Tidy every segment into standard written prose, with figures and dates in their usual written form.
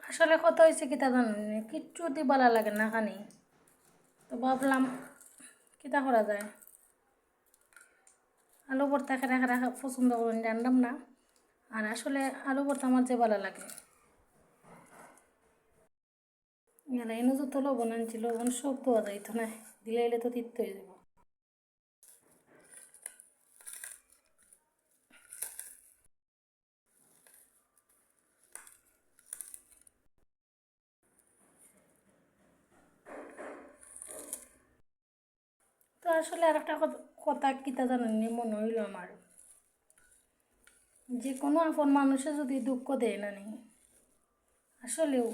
আসলে কত হয়েছে কিতা জানেন কিচ্ছু দিবালা লাগে না খানি তো ভাবলাম কিতা করা যায় আলু ভর্তা খেরা খেরা পছন্দ করেন জানলাম না আর আসলে আলু ভর্তা আমার যে ভালো লাগে গেলে এনে যত লবণ আনছিল লবণ সব দেওয়া যাইতো না দিলে এলে তো তিক্ত হয়ে যাব তো আসলে আর একটা কথা কিতা জানেননি মনে হইল আমার যে কোনো আপন মানুষে যদি দুঃখ দেয় না নি আসলেও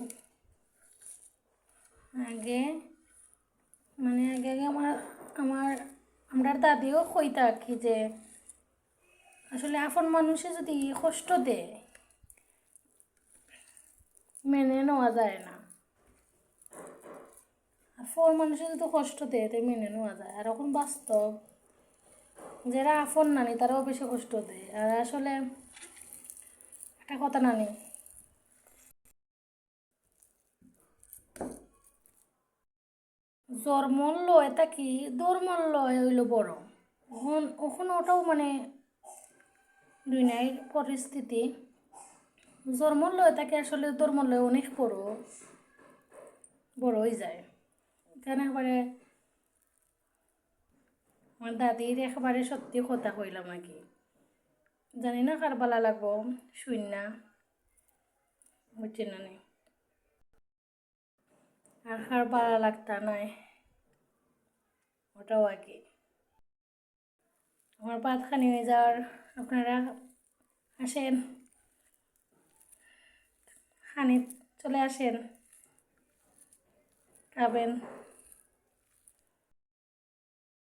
আগে আগে আগে আমার আমরা দাদিও কইতা কি যে আসলে আপন মানুষে যদি কষ্ট দেয় মেনে নেওয়া যায় না আর ফোর মানুষে যদি কষ্ট দেয় তাই মেনে নেওয়া যায় আর এখন বাস্তব যারা আপন নানি তারাও বেশি কষ্ট দেয় আর আসলে একটা কথা নানি জন্মল এটা কি ধর্মল হইল বড় ওখানে ওটাও দুই নাই পরিস্থিতি জন্মল এটাকে আসলে ধর্মল অনেক বড় বড় হয়ে যায় এখানে একবারে আমার দাদির একেবারে সত্যি কথা কইলাম আর কি জানি না কার বালা লাগবো শূন্য বুঝছি না নি আর কার বালা লাগতা নাই ওটাও আর কি আমার ভাত খানি হয়ে যাওয়ার আপনারা আসেন খানি চলে আসেন খাবেন